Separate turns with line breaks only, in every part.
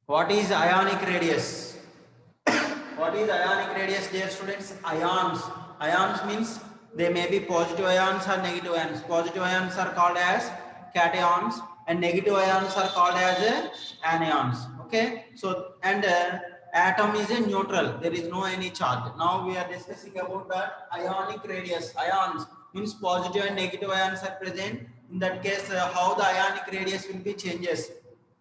What is ionic radius? What is ionic radius, dear students? Ions. Ions means they may be positive ions or negative ions. Positive ions are called as cations and negative ions are called as anions. Okay. So and atom is a neutral. There is no any charge. Now we are discussing about that ionic radius. Ions means positive and negative ions are present. In that case, how the ionic radius will be changes.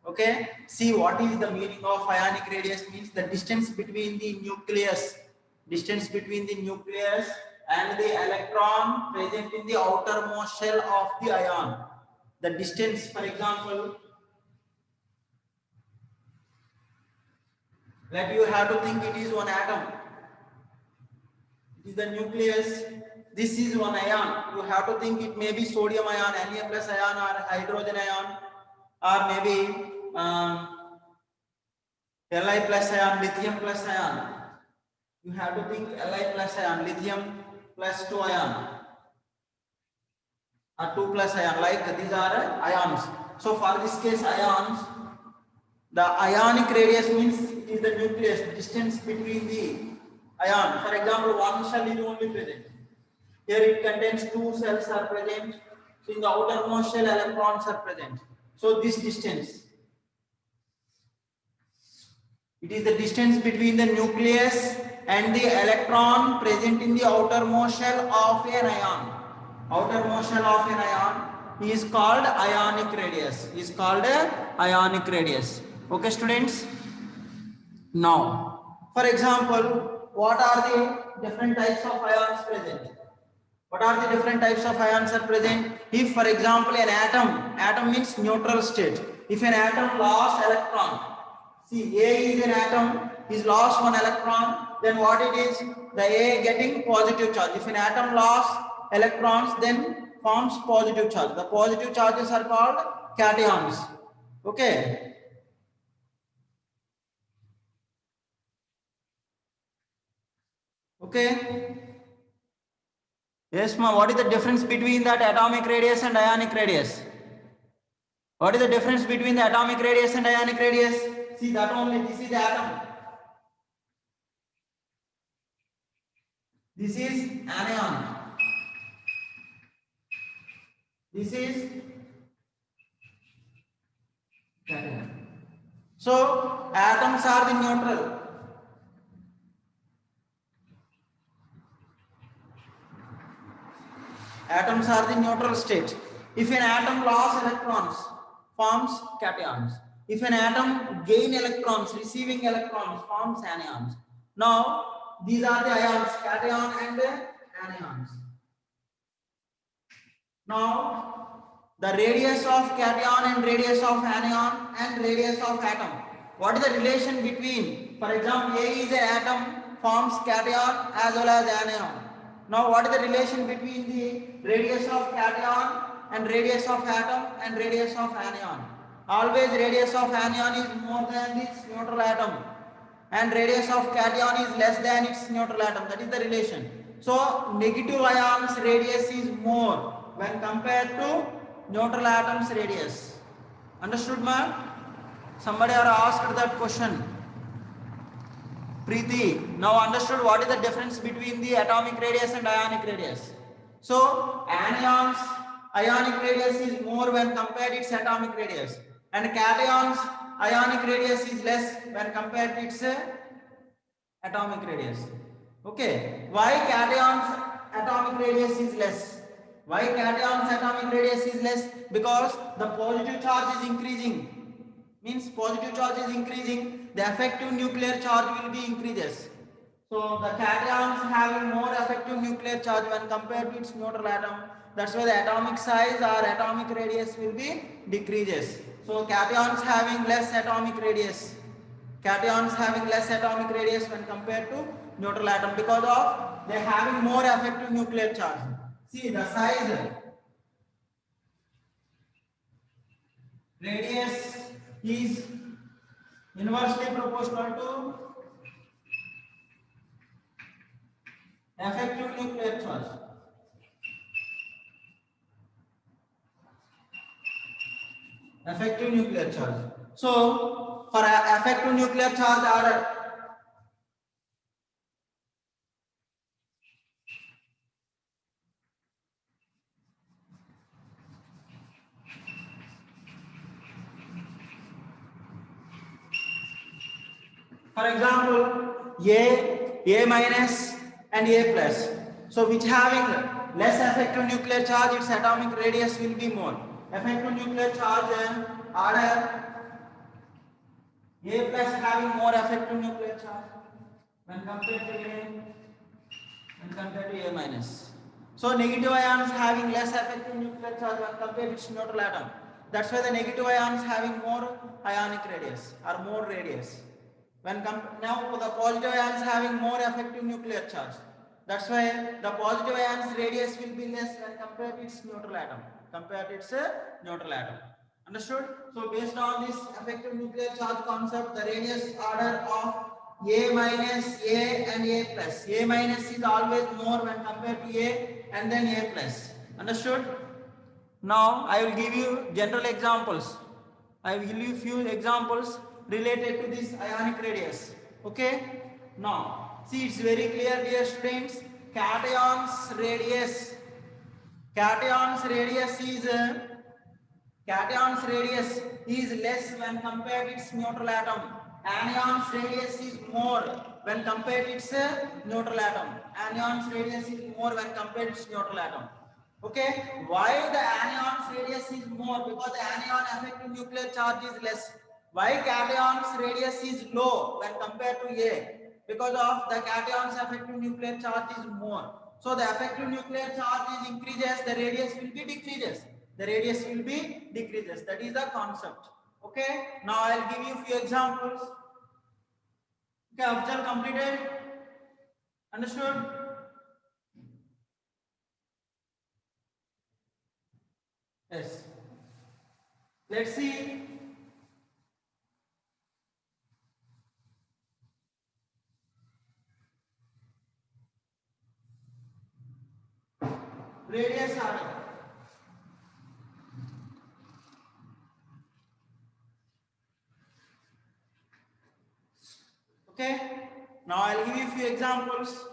Okay, see what is the meaning of ionic radius means the distance between the nucleus, and the electron present in the outermost shell of the ion. The distance, for example, that you have to think it is one atom. It is the nucleus. This is one ion. You have to think it may be sodium ion, Na plus ion, or hydrogen ion, or maybe Li plus ion, lithium plus ion. You have to think Li plus ion, lithium plus 2 ion, or 2 plus ion, like these are ions. So for this case ions, the ionic radius means it is the nucleus, distance between the ion. For example, one shell is only present. Here it contains 2 cells are present. So in the outermost shell electrons are present. So this distance, it is the distance between the nucleus and the electron present in the outermost shell of an ion. Outermost shell of an ion is called ionic radius. Okay, students. Now, for example, what are the different types of ions present? What are the different types of ions are present? If, for example, an atom means neutral state. If an atom lost electron, see A is an atom, is lost one electron, then what it is? The A getting positive charge. If an atom lost electrons, then forms positive charge. The positive charges are called cations. Okay. Okay. Yes, ma. What is the difference between that atomic radius and ionic radius? What is the difference between the atomic radius and ionic radius? See that only. This is the atom. This is anion. This is cation. So atoms are the neutral. Atoms are the neutral state. If an atom lost electrons, forms cations. If an atom gain electrons, receiving electrons, forms anions. Now these are the ions, cation and anions. Now the radius of cation and radius of anion and radius of atom. What is the relation between, for example, A is an atom, forms cation as well as anion. Now what is the relation between the radius of cation and radius of atom and radius of anion? Always radius of anion is more than its neutral atom and radius of cation is less than its neutral atom. That is the relation. So negative ions radius is more when compared to neutral atoms radius. Understood, ma'am? Somebody are asked that question. Preeti, now understood what is the difference between the atomic radius and ionic radius. So anions, ionic radius is more when compared its atomic radius, and cations, ionic radius is less when compared to its atomic radius. Okay, why cations atomic radius is less? Why cations atomic radius is less? Because the positive charge is increasing. Means positive charge is increasing, the effective nuclear charge will be increases. So the cations having more effective nuclear charge when compared to its neutral atom. That's why the atomic size or atomic radius will be decreases. So cations having less atomic radius. Cations having less atomic radius when compared to neutral atom because of they having more effective nuclear charge. See the size, radius is inversely proportional to effective nuclear charge. Effective nuclear charge. So for effective nuclear charge order. For example, A minus and A plus. So which having less effective nuclear charge, its atomic radius will be more. Effective nuclear charge order A plus having more effective nuclear charge when compared to A minus. So negative ions having less effective nuclear charge when compared to its neutral atom. That's why the negative ions having more ionic radius or more radius. Now the positive ions having more effective nuclear charge. That's why the positive ions radius will be less when compared to its neutral atom. Understood? So based on this effective nuclear charge concept, the radius order of A minus, A and A plus. A minus is always more when compared to A and then A plus. Understood? Now I will give you general examples. I will give you few examples related to this ionic radius. Okay? Now, see, it's very clear, dear students. Cation's radius is less when compared to its neutral atom. Anion's radius is more when compared to its neutral atom. Anion's radius is more when compared to its neutral atom. Okay, why the anion's radius is more? Because the anion effective nuclear charge is less. Why cation's radius is low when compared to A? Because of the cation's effective nuclear charge is more. So the effective nuclear charge is increases, the radius will be decreases. That is the concept. Okay, now I'll give you few examples. Okay, Afzal completed? Understood? Yes. Let's see. Radius order. Okay. Now I'll give you a few examples.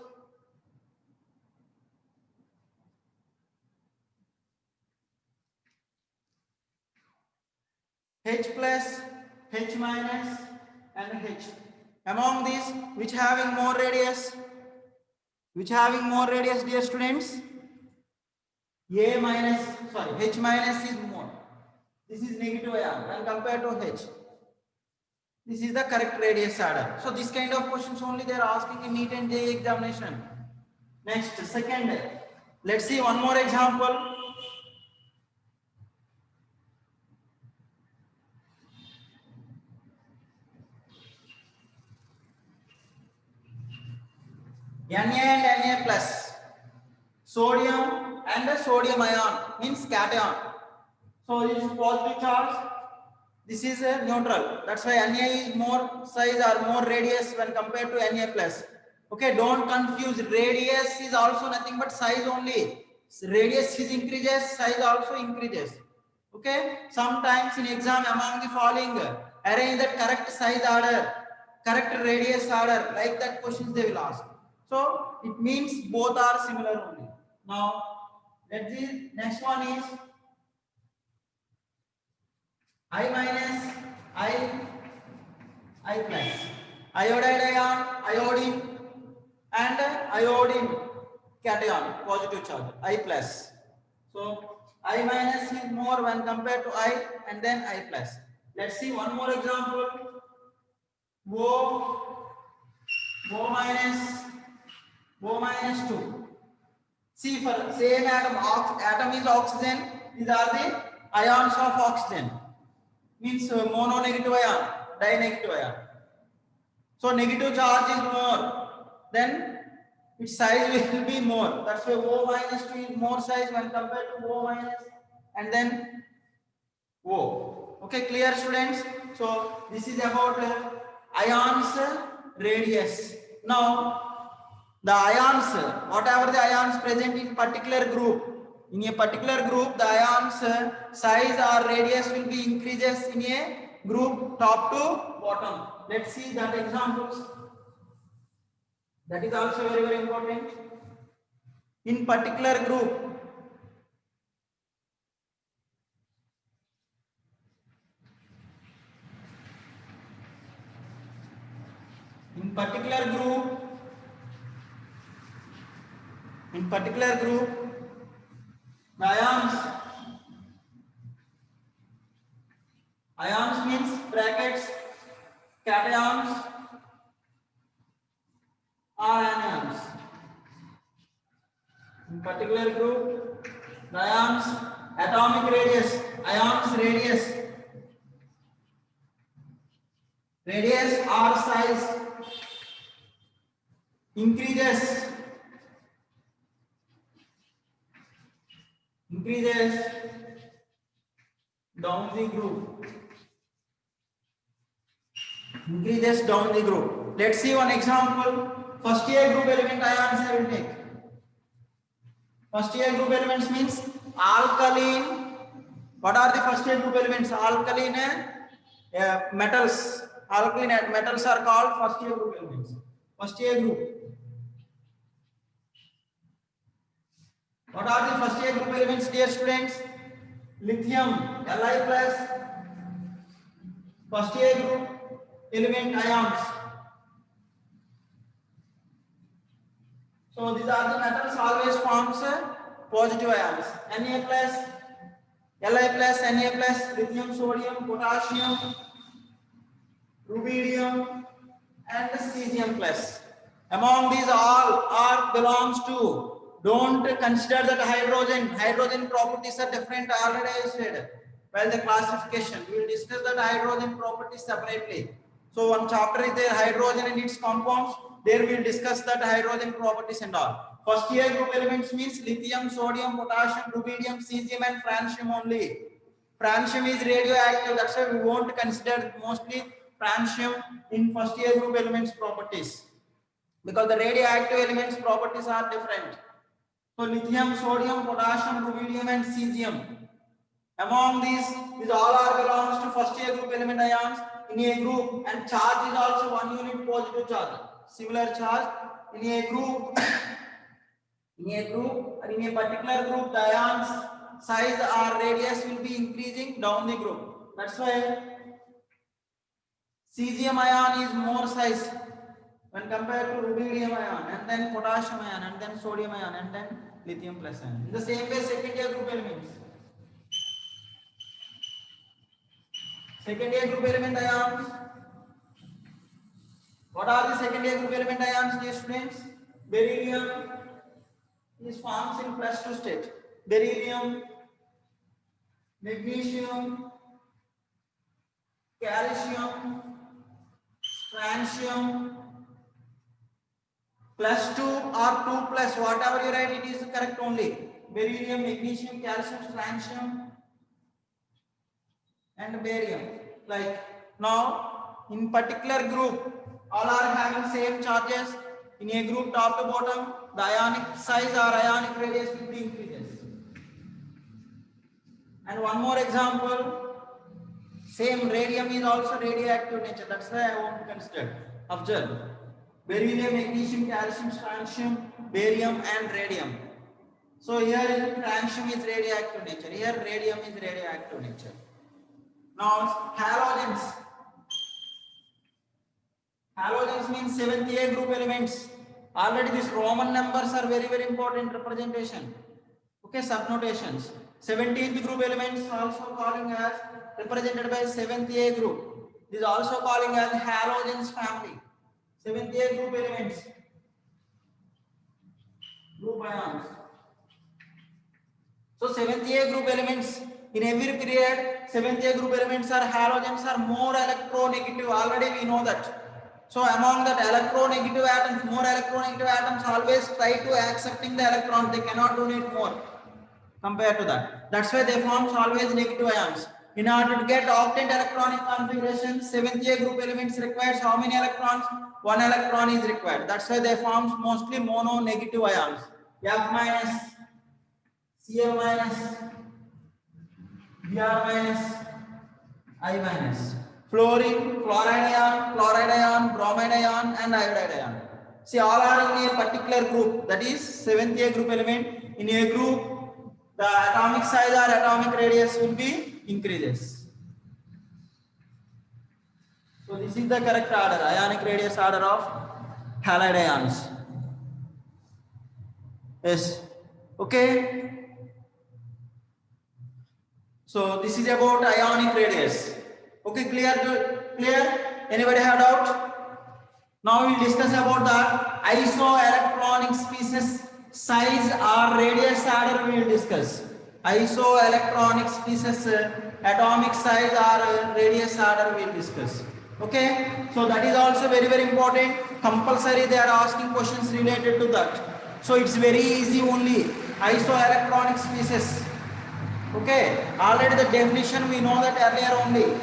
H plus, H minus, and H. Among these, which having more radius? Dear students? H minus is more. This is negative ion when compared to H. This is the correct radius order. So this kind of questions only they are asking in NEET and JEE examination. Next, second. Let's see one more example. Na and Na plus. Sodium and a sodium ion means cation. So this is positive charge. This is a neutral. That's why Na is more size or more radius when compared to Na plus. Okay, don't confuse. Radius is also nothing but size only. Radius is increases, size also increases. Okay, sometimes in exam among the following, arrange the correct size order, correct radius order, like that questions they will ask. So it means both are similar only. Now, let's see. Next one is I minus, I plus. Iodide ion, iodine, and iodine cation, positive charge, I plus. So I minus is more when compared to I, and then I plus. Let's see one more example. O minus 2. See, for same atom is oxygen. These are the ions of oxygen. Means mono negative ion, di-negative ion. So negative charge is more, then its size will be more. That's why O minus 2 is more size when compared to O minus and then O. Okay, clear students? So this is about ions radius. Now the ions, whatever the ions present in particular group, in a particular group, the ions size or radius will be increases in a group top to bottom. Let's see that examples. That is also very, very important. In particular group, in particular group, the ions means brackets, cations or anions. In particular group, the ions atomic radius, radius or size increases down the group. Increases down the group. Let's see one example. First year group element ions I will take. First year group elements means alkaline. What are the first year group elements? Alkaline metals. Alkaline metals are called first year group elements. First year group. What are the first year group elements, dear students? Lithium, Li plus. First year group element ions. So these are the metals always forms positive ions. Na plus, Li plus, Na plus, lithium, sodium, potassium, rubidium and cesium plus. Among these all are belongs to. Don't consider that hydrogen properties are different, already I said. While the classification, we will discuss that hydrogen properties separately. So one chapter is there, hydrogen and its compounds. There we will discuss that hydrogen properties and all. First year group elements means lithium, sodium, potassium, rubidium, cesium and francium only. Francium is radioactive, that's why we won't consider mostly francium in first year group elements properties. Because the radioactive elements properties are different. So lithium, sodium, potassium, rubidium and cesium. Among these all are belongs to first year group element ions in a group, and charge is also 1 unit positive charge. Similar charge in a group, and in a particular group, the ions size or radius will be increasing down the group. That's why cesium ion is more size when compared to rubidium ion, and then potassium ion, and then sodium ion, and then lithium plus ion. In the same way, second year group elements. Second year group element ions. What are the second year group element ions, dear students? Beryllium is forms in +2 state. Beryllium, magnesium, calcium, francium, +2 or 2+, whatever you write, it is correct only. Beryllium, magnesium, calcium, francium and barium. Like now, in particular group, all are having same charges. In a group top to bottom, the ionic size or ionic radius will be increases. And one more example, same radium is also radioactive nature. That's why I want to consider. Observe. Beryllium, magnesium, calcium, strontium, barium and radium. So here francium is radioactive nature. Here radium is radioactive nature. Now halogens. Halogens means 7th A group elements. Already these Roman numbers are very, very important representation. Okay, subnotations. 17th group elements also calling as represented by 7th A group. This is also calling as halogens family. 7th A group elements. Group ions. So 7th A group elements in every period, 7th A group elements are halogens are more electronegative. Already we know that. So among that electronegative atoms, more electronegative atoms always try to accepting the electron. They cannot donate more compared to that. That's why they form always negative ions. In order to get octet electronic configuration, 7th A group elements requires how many electrons? 1 electron is required. That's why they form mostly mono negative ions. F minus, Cl minus, Br minus, I minus. fluorine, chloride ion, bromide ion, and iodide ion. See, all are in a particular group, that is 7th A group element. In a group, the atomic size or atomic radius will be increases. So this is the correct order, ionic radius order of halide ions. Yes. Okay. So this is about ionic radius. Okay, clear? Anybody have doubt? Now we will discuss about the isoelectronic species size or radius order. We will discuss isoelectronic species atomic size or radius order. We will discuss. Okay, so that is also very important. Compulsory they are asking questions related to that. So it's very easy only. Isoelectronic species. Okay, already the definition we know that earlier only.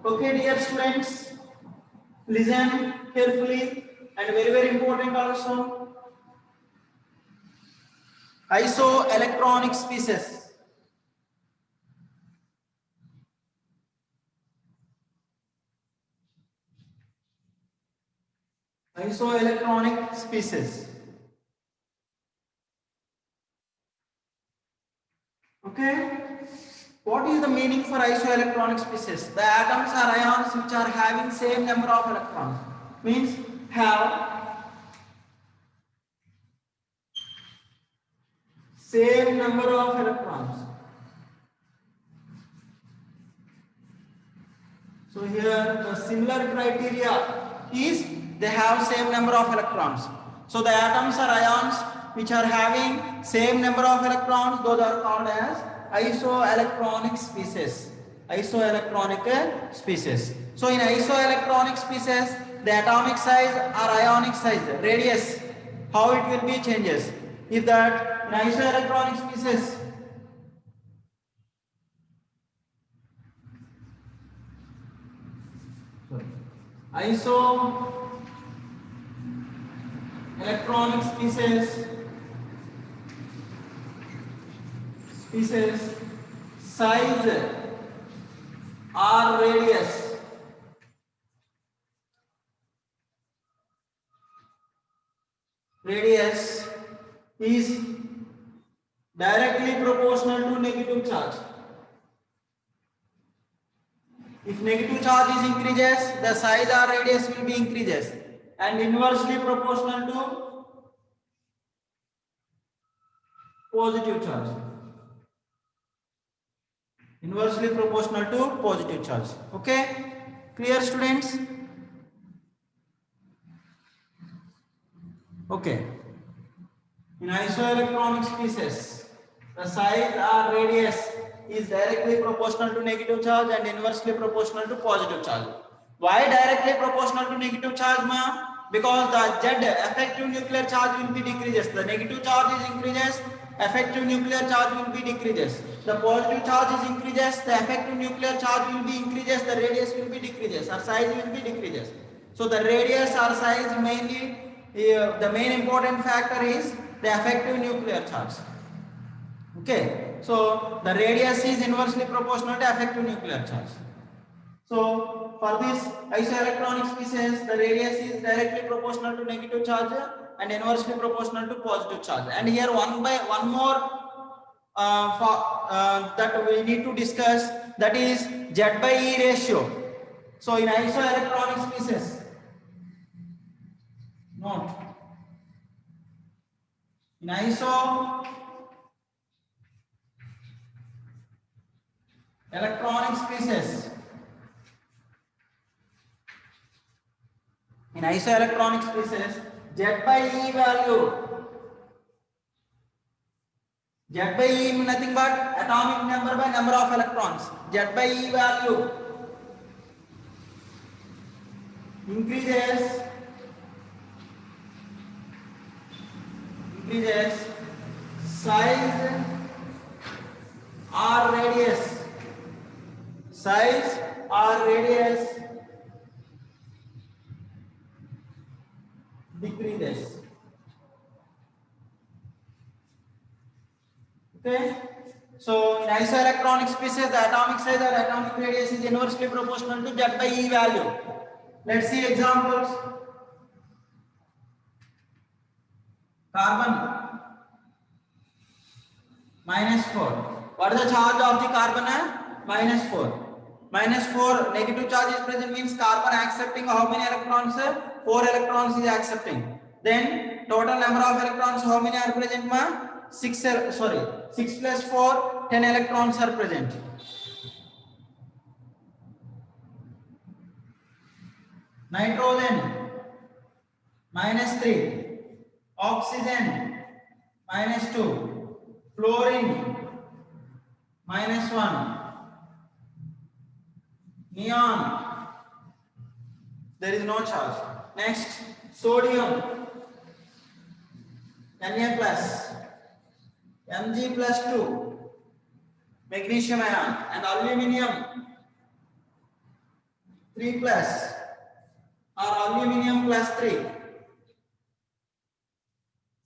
Okay, dear students, listen carefully and very important also. Isoelectronic species. Isoelectronic species. Okay. What is the meaning for isoelectronic species? The atoms or ions which are having same number of electrons. Means have same number of electrons. So here the similar criteria is they have same number of electrons. So the atoms or ions which are having same number of electrons, those are called as isoelectronic species. Isoelectronic species. So in isoelectronic species, the atomic size or ionic size, radius, how it will be changes. If that in isoelectronic species, electronic species size or radius is directly proportional to negative charge. If negative charge is increases, the size or radius will be increases, and inversely proportional to positive charge. Inversely proportional to positive charge. Okay, clear students? Okay. In isoelectronic species, the size or radius is directly proportional to negative charge and inversely proportional to positive charge. Why directly proportional to negative charge, ma'am? Because the Z effective nuclear charge will be decreases. The negative charge is increases, effective nuclear charge will be decreases. The positive charge is increases, the effective nuclear charge will be increases, the radius will be decreases, or size will be decreases. So the radius or size mainly, the main important factor is the effective nuclear charge. Okay, so the radius is inversely proportional to effective nuclear charge. So for this isoelectronic species, the radius is directly proportional to negative charge and inversely proportional to positive charge. And here one more that we need to discuss, that is Z/E ratio. So in isoelectronic species, note, in isoelectronic species, Z/E value, Z/E nothing but atomic number by number of electrons. Z/E value increases size or radius. Size or radius decreases. Okay. So in isoelectronic species, the atomic size or atomic radius is inversely proportional to Z by E value. Let's see examples. Carbon -4. What is the charge of the carbon? -4. -4 negative charge is present means carbon accepting how many electrons? 4 electrons is accepting. Then total number of electrons how many are present? 6 plus 4 10 electrons are present. Nitrogen -3, oxygen -2, fluorine -1, neon there is no charge. Next, sodium Na plus, Mg plus 2, magnesium ion, and aluminium 3 plus or aluminium plus 3,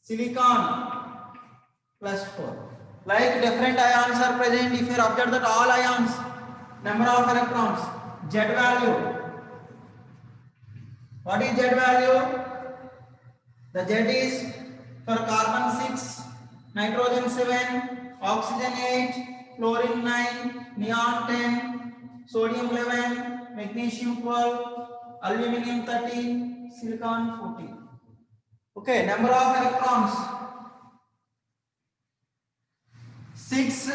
silicon plus 4. Like different ions are present. If you observe that all ions number of electrons, Z value. What is Z value? The Z is for carbon 6, nitrogen 7, oxygen 8, fluorine 9, neon 10, sodium 11, magnesium 12, aluminum 13, silicon 14. Okay, number of electrons 6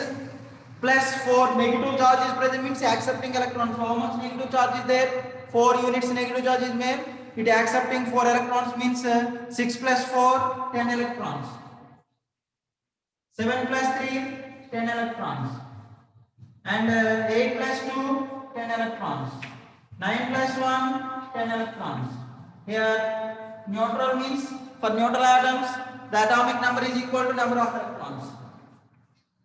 plus 4 negative charge is present means accepting electrons. So how much negative charge is there? 4 units negative charge is made. It accepting 4 electrons means 6 plus 4 10 electrons. 7 plus 3 10 electrons. And 8 plus 2 10 electrons. 9 plus 1 10 electrons. Here neutral means for neutral atoms the atomic number is equal to number of electrons.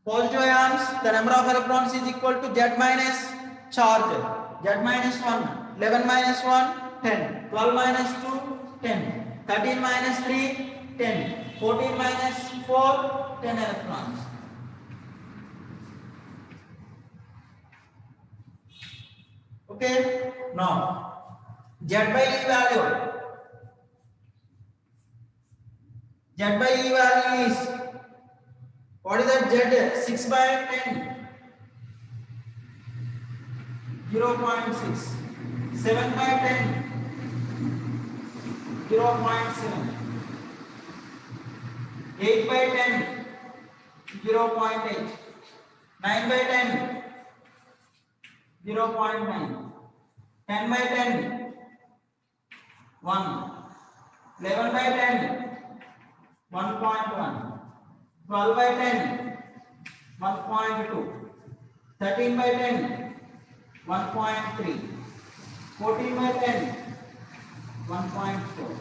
Positive ions, the number of electrons is equal to Z minus charge. Z minus 1, 11 minus 1, 10, 12 minus 2, 10, 13 minus 3, 10, 14 minus 4, 10 electrons. Okay, now Z by E value. Z by E value is, what is that Z? 6 by 10, 0.6, 7 by 10, 0.7, 8 by 10, 0.8, 9 by 10, 0.9, 10 by 10, 1, 11 by 10, 1.1, 12 by 10, 1.2, 13 by 10, 1.3, 14 by 10, 1.4.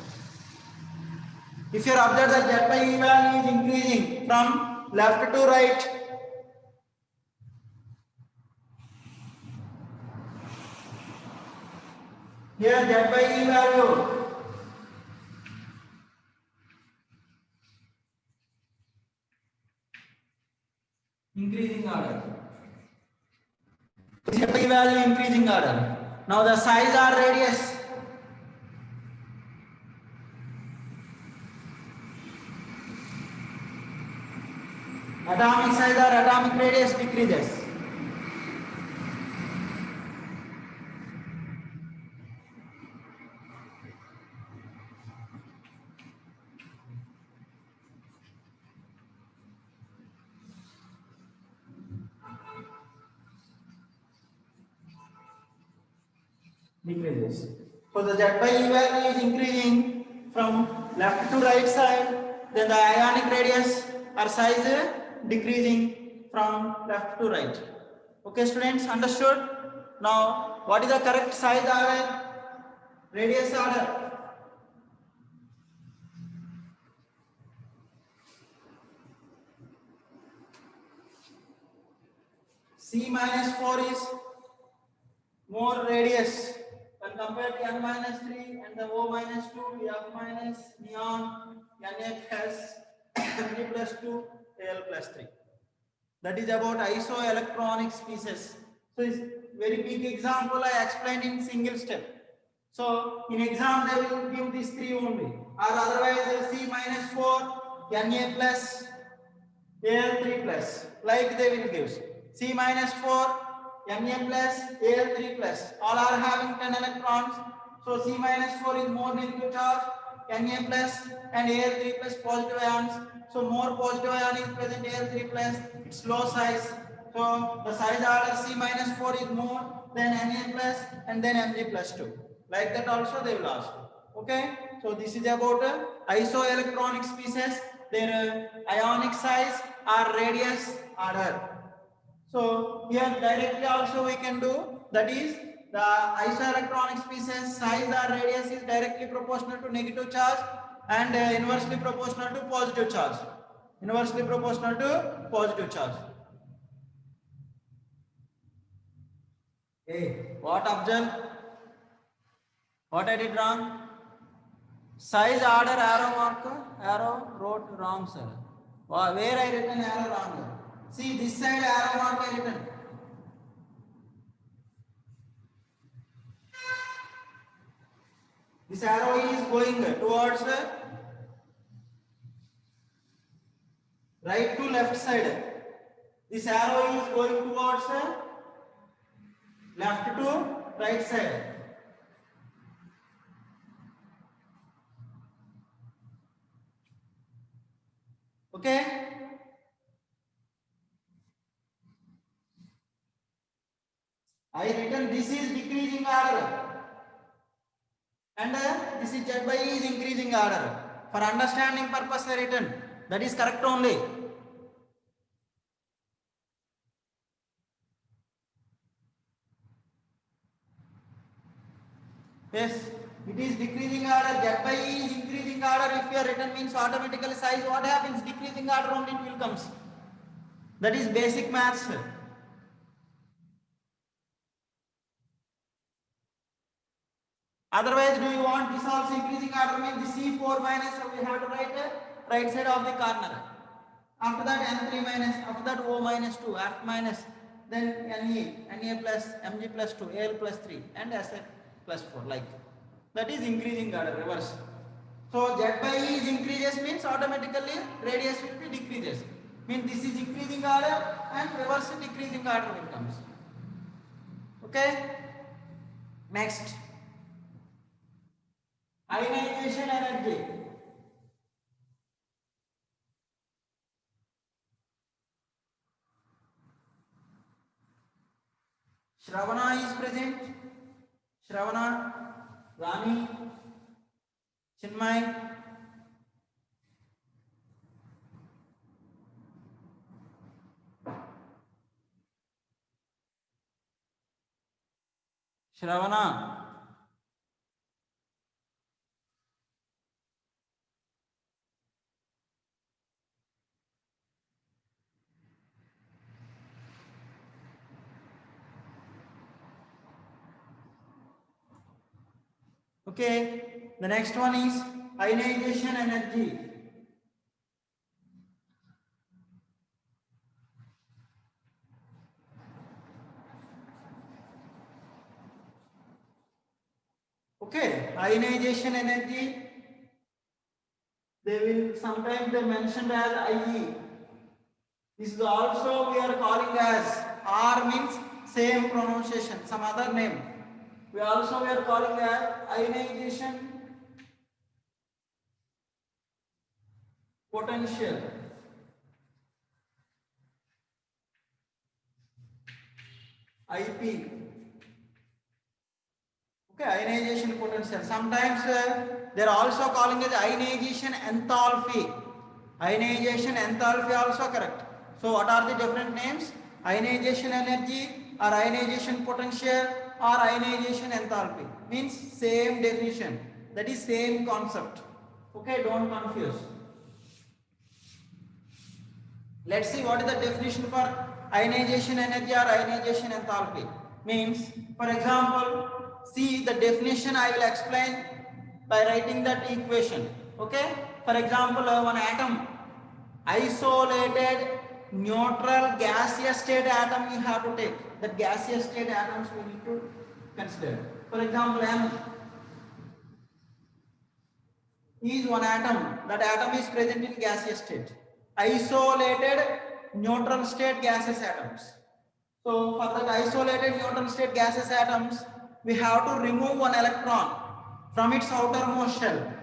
If you observe that Z by E value is increasing from left to right, here Z by E value increasing order. Z by E value increasing order. Now the size or radius. Atomic size or atomic radius decreases. Decreases. So the Z by E value is increasing from left to right side, then the ionic radius or size decreasing from left to right. Okay, students, understood? Now, what is the correct size order? Radius order? C minus 4 is more radius when compare to N minus 3 and the O minus 2, F minus, neon, Na plus, Mg plus 2, Al plus 3. That is about isoelectronic species. So it's very big example I explained in single step. So in exam they will give these three only, or otherwise C minus 4, Na plus, Al3 plus, like they will give. C minus 4, Na plus, Al3 plus, all are having 10 electrons. So C minus 4 is more negative charge, Na plus and Al3 plus positive ions. So more positive ion is present, Al3 plus, it's low size. So the size order C minus 4 is more than Na plus and then Mg plus 2. Like that also they will ask. Okay, so this is about isoelectronic species, their ionic size or radius order. So here directly also we can do, that is the isoelectronic species size or radius is directly proportional to negative charge and inversely proportional to positive charge. Inversely proportional to positive charge. Hey, what observe? What I did wrong? Size order arrow mark, arrow wrote wrong, sir. Where I written arrow wrong? See this side arrow mark I written. This arrow is going towards right to left side. This arrow is going towards left to right side. Okay? I written this is decreasing order and this is Z by E is increasing order. For understanding purpose I written. That is correct only. Yes, it is decreasing order. Z by E is increasing order. If you are written means automatically size. What happens? Decreasing order only it will comes. That is basic maths. Otherwise, do you want this also increasing order means the C4 minus we have to write right side of the corner. After that N3 minus, after that O minus 2, F minus, then Na plus, Mg plus 2, Al plus 3 and Sn plus 4 like. That is increasing order, reverse. So Z by E is increases means automatically radius will be decreases. Means this is increasing order and reverse decreasing order will comes. Okay. Next. Ionization energy. Shravana is present. Shravana, Rani, Chinmay. Shravana. Okay, the next one is ionization energy. Okay, ionization energy, they will sometimes they mentioned as IE. This is also we are calling as R means same pronunciation, some other name. We are calling as ionization potential. IP. Okay, ionization potential. Sometimes they are also calling it ionization enthalpy. Ionization enthalpy also correct. So what are the different names? Ionization energy or ionization potential or ionization enthalpy. Means same definition. That is same concept. Okay, don't confuse. Let's see what is the definition for ionization energy or ionization enthalpy. Means, for example, see the definition I will explain by writing that equation. Okay, for example, one atom, isolated neutral gaseous state atom you have to take. That gaseous state atoms we need to consider. For example, M is one atom. That atom is present in gaseous state. Isolated neutral state gaseous atoms. So for that isolated neutral state gaseous atoms, we have to remove one electron from its outermost shell.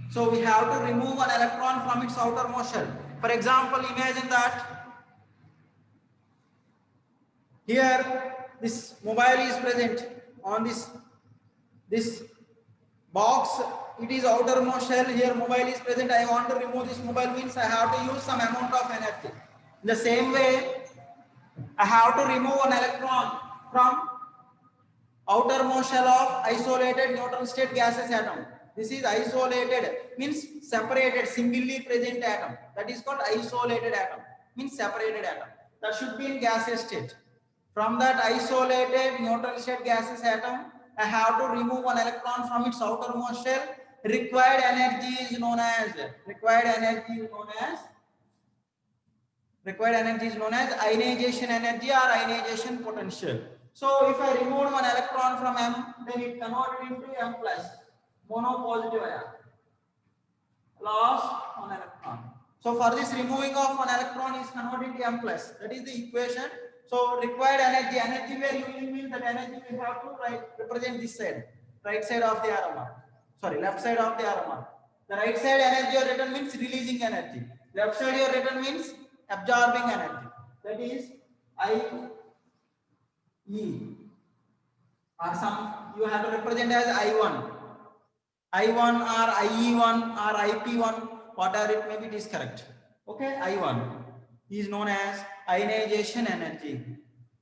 So we have to remove one electron from its outermost shell. For example, imagine that here this mobile is present on this box. It is outermost shell. Here mobile is present. I want to remove this mobile, means I have to use some amount of energy. In the same way, I have to remove an electron from outermost shell of isolated neutral state gaseous atom. This is isolated, means separated, singly present atom. That is called isolated atom, means separated atom. That should be in gaseous state. From that isolated neutral state gaseous atom, I have to remove one electron from its outermost shell. Required energy is known as ionization energy or ionization potential. So if I remove one electron from M, then it converted into M plus, monopositive ion, lost one electron. So for this removing of one electron is converted into M plus. That is the equation. So required energy where you mean that energy we have to represent this side, right side of the arrow mark. Sorry, left side of the arrow mark. The right side energy or written means releasing energy. Left side your written means absorbing energy. That is IE. Or some you have to represent as I1. I1 or IE1 or IP1, whatever it may be, it is correct. Okay, I1 is known as ionization energy.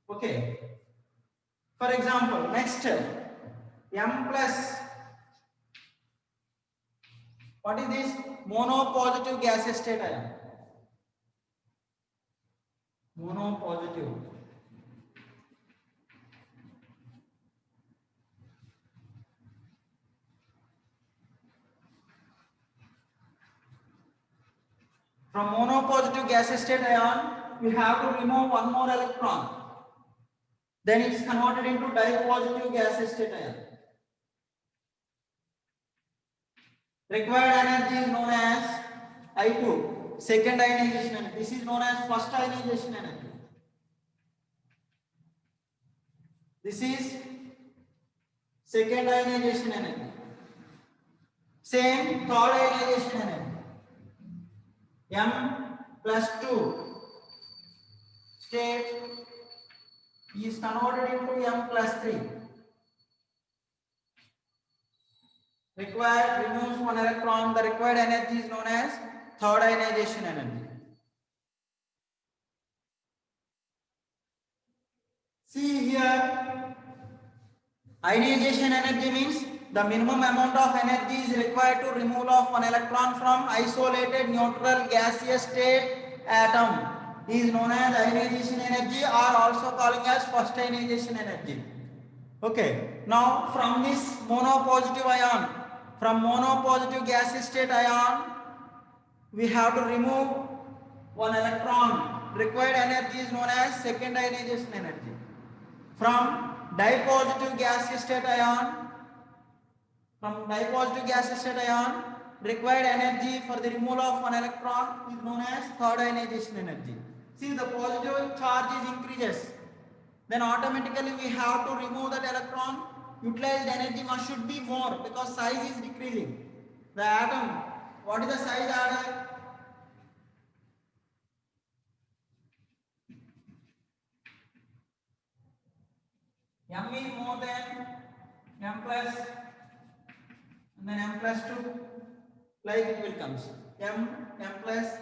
Okay. For example, next M plus. What is this? Monopositive gaseous state ion. Monopositive. From monopositive gaseous state ion, we have to remove one more electron. Then it's converted into dipositive gaseous state ion. Required energy is known as I2, second ionization energy. This is known as first ionization energy. This is second ionization energy. Same third ionization energy. M plus 2 state is converted into M plus 3. Required removes one electron. The required energy is known as third ionization energy. See here, ionization energy means the minimum amount of energy is required to remove of one electron from isolated neutral gaseous state atom is known as ionization energy, or also calling as first ionization energy. Okay, now from this monopositive ion, from monopositive gaseous state ion, we have to remove one electron. Required energy is known as second ionization energy. From dipositive gaseous state ion, required energy for the removal of one electron is known as third ionization energy. See, the positive charge is increases, then automatically we have to remove that electron. Utilized energy should be more because size is decreasing. The atom, what is the size order? M is more than M plus, and then M plus 2, like it will comes. M plus